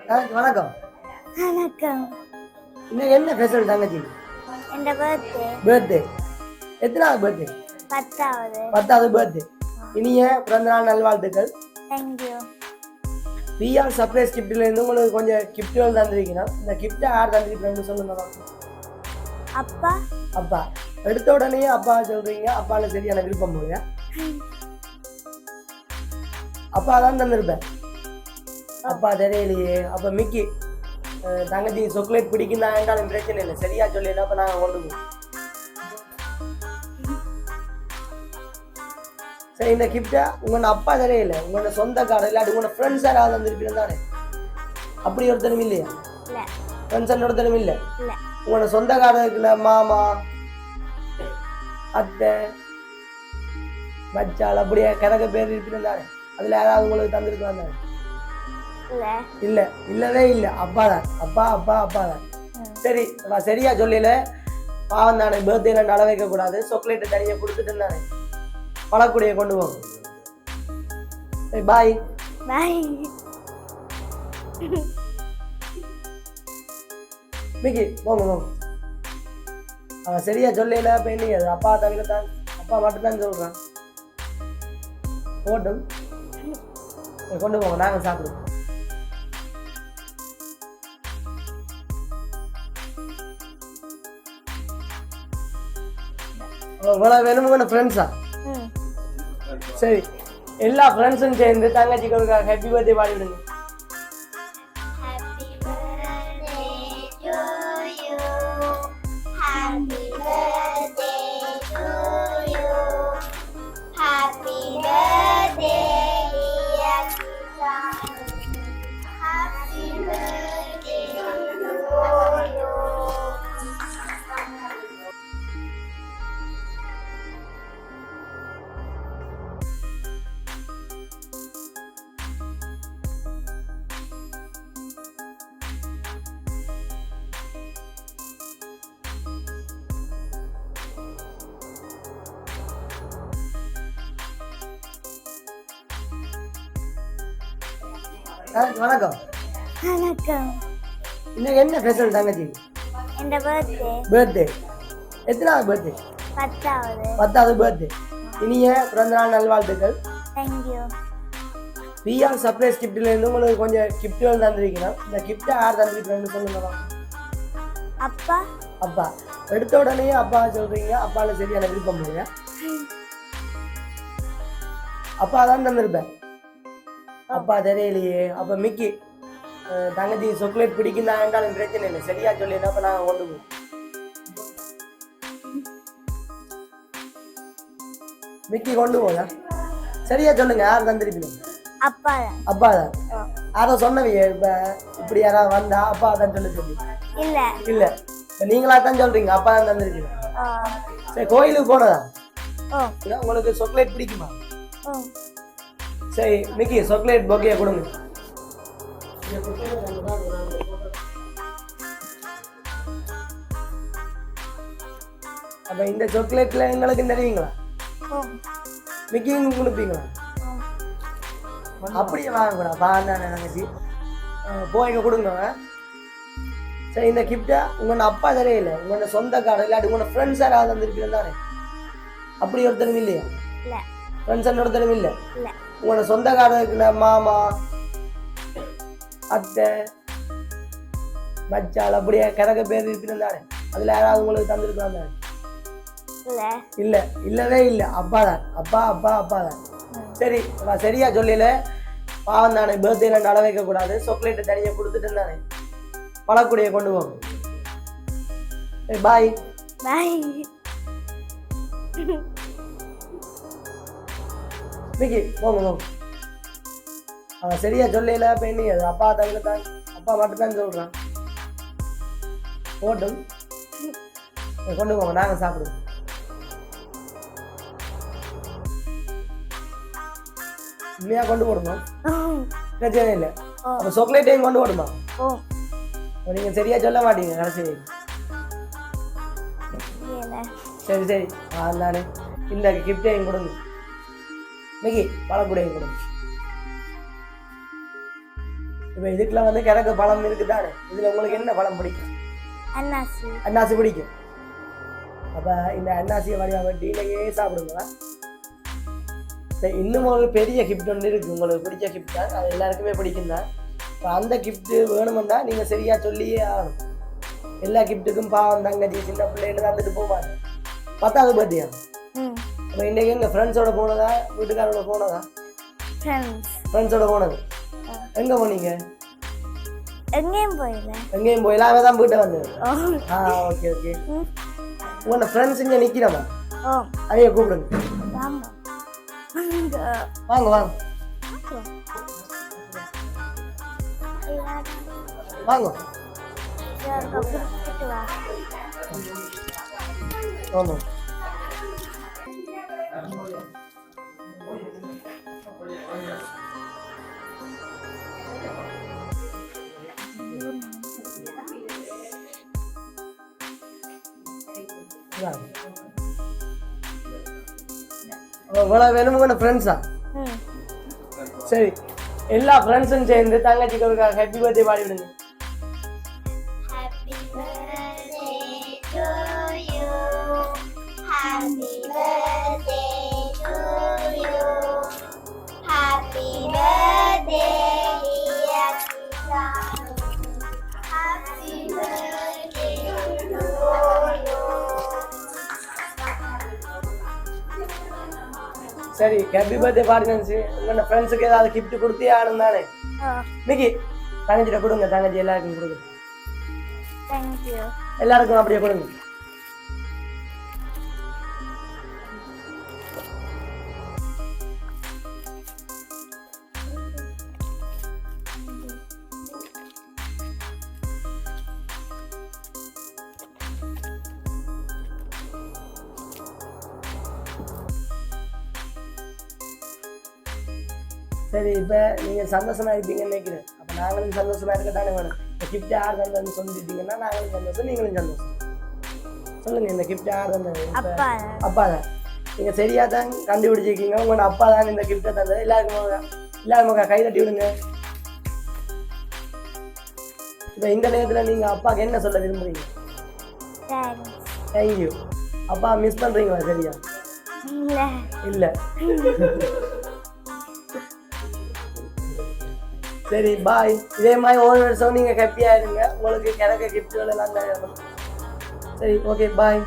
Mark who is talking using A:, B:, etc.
A: வணக்கம்.
B: வணக்கம்.
A: இன்னைக்கு என்ன ஃபெஸ்டிவல் தங்கச்சி?
B: என் பர்த்டே.
A: பர்த்டே. எத்தனாவது பர்த்டே?
B: 10வது.
A: 10வது பர்த்டே. இனிய பிறந்தநாள் நல்வாழ்த்துக்கள்.
B: தேங்க்யூ.
A: பிஆர் சர்ப்ரைஸ் கிஃப்ட்ல இருந்து உங்களுக்கு கொஞ்சம் கிஃப்ட்கள் தந்திருக்கீங்க. இந்த கிஃப்ட்டை யார் தந்திருக்கீங்கன்னு சொல்லுங்க.
B: அப்பா.
A: அப்பா. எடுத்த உடனே அப்பா சொல்றீங்க. அப்பால சரியான விருப்பம் போங்க. அப்பா தான் தந்திருப்பேன். அப்பா தெரியலையே. அப்ப மிக்கி தங்கச்சி சாக்லேட் பிடிக்குன்னாலும் பிரச்சனை இல்லை. சரியா சொல்லிடலாம். அப்ப நாங்க கொண்டு போவோம். சரி, இந்த கிஃப்டை உங்களோட அப்பா தெரியல, உங்களோட சொந்தக்காரர் இல்லாட்டி உங்களோட ஃப்ரெண்ட்ஸ் யாராவது வந்திருப்பீங்க தானே? அப்படி ஒருத்தரும் இல்லையா? ஃப்ரெண்ட்ஸ் ஒருத்தரும் இல்லை. உங்களோட சொந்தக்காரருக்குல மாமா, அத்தை, மச்சால் அப்படியே கணக்கு பேர் இருப்பீங்க தானே? அதுல யாராவது உங்களுக்கு தந்திருக்கலாம் தானே? இல்ல, இல்லவே இல்ல. அப்பா தான். அப்பா அப்பா அப்பா தான். சரி, நான் சரியா சொல்லல. பாவம் தானே, பர்த்டேல நட வைக்க கூடாது. சாக்லேட் தனியா கொடுத்துட்டு தானே பழக்கூடிய கொண்டு போங்க. சரி, பாய்
B: பாய்.
A: மிக்கி போங்க போங்க. அவன் சரியா சொல்லல. இப்ப என்ன அது அப்பா தவிர தான், அப்பா மட்டும்தான் சொல்றான். போட்டும் கொண்டு போங்க, நாங்க சாப்பிடுவோம். இவ்வளவு வேணுமுங்க ஃப்ரெண்ட்ஸா? சரி, எல்லா ஃப்ரெண்ட்ஸும் சேர்ந்து தங்கச்சிக்கு ஒரு ஹாப்பி பர்த்டே பாடி விடுங்க. வணக்கம்.
B: வணக்கம்.
A: இன்னைக்கு என்ன ஃபெஸ்டிவல் தங்கச்சி?
B: என் பர்த்டே.
A: பர்த்டே. எத்தனாவது பர்த்டே?
B: 10வது.
A: 10வது பர்த்டே. இனிய பிறந்தநாள் நல்வாழ்த்துக்கள்.
B: தேங்க்யூ.
A: பிஆர் சர்ப்ரைஸ் கிஃப்ட்ல இருந்து உங்களுக்கு கொஞ்சம் கிஃப்ட்கள் தந்திருக்கீங்க. இந்த கிஃப்ட்டை யார் தந்திருக்கீங்கன்னு சொல்லுங்க.
B: அப்பா.
A: அப்பா. எடுத்த உடனே அப்பா சொல்றீங்க. அப்பால சரியான விருப்பம் போங்க. அப்பா தான் தந்திருப்பேன். அப்பா தெரியலையே. அப்ப மிக்கி தங்கச்சி சாக்லேட் பிடிக்குன்னாலும் பிரச்சனை இல்லை. சரியா சொல்லிடலாம். அப்ப நாங்க கொண்டு போவோம். மிக்கி கொண்டு போங்க. சரியா சொல்லுங்க, யார் தந்திருப்பீங்க?
B: அப்பா தான்.
A: அப்பா தான். யாரோ சொன்னவிய இப்ப இப்படி யாராவது வந்தா அப்பா தான் சொல்லி
B: இல்ல
A: இல்ல, இப்ப நீங்களா தான் சொல்றீங்க அப்பா தான் தந்திருக்கீங்க. சரி, கோயிலுக்கு போனதா? உங்களுக்கு சாக்லேட் பிடிக்குமா? சரி மிக்கி, சாக்லேட் பொக்கையை கொடுங்க. அப்ப இந்த சாக்லேட்ல எங்களுக்கு தெரியுங்களா? மிக்கியும் கொடுப்பீங்களா? அப்படியே வாங்கக்கூடாது. பாண்டான நினைச்சி போய்ங்க கொடுங்க. சரி, இந்த கிஃப்டை உங்களோட அப்பா தெரியல, உங்களோட சொந்தக்காரர் இல்லாட்டி உங்களோட ஃப்ரெண்ட்ஸ் யாராவது வந்திருப்பீங்க தானே? அப்படி ஒருத்தரும் இல்லையா? ஃப்ரெண்ட்ஸ் ஒருத்தரும் இல்லை. உங்களோட சொந்தக்காரருக்குல மாமா, அத்தை, மச்சால் அப்படியே கணக்கு பேர் இருப்பீங்க தானே? அதுல யாராவது உங்களுக்கு தந்திருக்கலாம் தானே? இல்ல, இல்லவே இல்ல. அப்பா தான். அப்பா அப்பா அப்பா தான். சரி, நான் சரியா சொல்லல. பாவம் தானே, பர்த்டேல நட வைக்க கூடாது. சாக்லேட் தனியா கொடுத்துட்டு தானே பழக்கூடிய கொண்டு போங்க. பாய்
B: பாய்.
A: மிக்கி போங்க போங்க. அவன் சரியா சொல்லல. இப்ப என்ன அது அப்பா தவிர தான், அப்பா மட்டும் தான் சொல்றான். போட்டும் கொண்டு போங்க, நாங்க சாப்பிடுவோம். உண்மையா கொண்டு போடுமா? பிரச்சனை இல்லை. அப்ப சாக்லேட்டையும் கொண்டு போடுமா? நீங்க சரியா சொல்ல மாட்டீங்க கடைசி. சரி சரி, நானே இந்த கிஃப்டையும் கொடுங்க. மிக்கி பழக்கூடையும் கொடுங்க. இப்போ இதுக்குள்ள வந்து கிழக்கு பழம் இருக்குதானே, இதுல உங்களுக்கு என்ன பழம் பிடிக்கும்?
B: அன்னாசி.
A: அன்னாசி பிடிக்கும். அப்ப இந்த அன்னாசியை வடிவா வெட்டி நீங்க சாப்பிடுங்களா? சரி, இன்னும் ஒரு பெரிய கிஃப்ட் ஒன்று இருக்கு, உங்களுக்கு பிடிச்ச கிஃப்ட் தான், அது எல்லாருக்குமே பிடிக்கும் தான். இப்போ அந்த கிஃப்ட் வேணுமெண்டா நீங்க சரியா சொல்லியே ஆகணும். எல்லா கிஃப்ட்டுக்கும் பாவம் தங்கச்சி சின்ன பிள்ளைன்னு தந்துட்டு போவாங்க. 10வது பர்த்டே. அப்போ இன்னைக்கு எங்க ஃப்ரெண்ட்ஸோட போனதா வீட்டுக்காரோட போனதா? ஃப்ரெண்ட்ஸோட போனது. எங்க போனீங்க?
B: எங்கேயும் போயில.
A: எங்கேயும் போயில, அவன் தான் வீட்டை வந்தது. Okay okay. உங்களோட ஃப்ரெண்ட்ஸ் இங்கே நிற்கிறவா? அதையே கூப்பிடுங்க. வாங்க வாங்க வாங்க. ஆமாம். இவ்வளோ வேணுமுங்க ஃப்ரெண்ட்ஸா? சரி, எல்லா ஃப்ரெண்ட்ஸும் சேர்ந்து தங்கச்சிக்கு ஒரு ஹாப்பி பர்த்டே பாடி விடுங்க. சரி, ஹாப்பி பர்த்டே பாடுங்க. உங்களோட ஃப்ரெண்ட்ஸுக்கு ஏதாவது கிஃப்ட் கொடுத்தே ஆகணும் தானே? இன்னைக்கு தங்கச்சிட்ட கொடுங்க, தங்கச்சி எல்லாருக்கும் கொடுங்க. எல்லாருக்கும் அப்படியே கொடுங்க. சரி, இப்போ நீங்கள் சந்தோஷமாக இருப்பீங்கன்னு நினைக்கிறேன். அப்போ நாங்களும் சந்தோஷமாக இருக்கட்டானே வேணும். இந்த கிஃப்ட் யார் தந்ததுன்னு சொல்லிட்டீங்கன்னா நாங்களும் சந்தோஷம், நீங்களும் சந்தோஷம். சொல்லுங்கள், இந்த கிஃப்ட் யார் தந்தது? அப்பா தான். நீங்கள் சரியாக தான் கண்டுபிடிச்சிருக்கீங்க. உங்களோட அப்பா தான் இந்த கிஃப்ட்டை தந்தது. எல்லாருக்கும் கை தட்டி விடுங்க. இப்போ இந்த நேரத்தில் நீங்கள் அப்பாவுக்கு என்ன சொல்ல விரும்புறீங்க? தேங்க்யூ. அப்பா மிஸ் பண்ணுறீங்களா? சரியா? இல்லை. சரி, பாய். இதே மாதிரி ஒவ்வொரு வருஷம் நீங்கள் ஹாப்பியாக இருங்க. உங்களுக்கு கிடைக்க கிஃப்ட்டுகள் எல்லாம் கிடைக்கும். சரி, ஓகே, பாய்.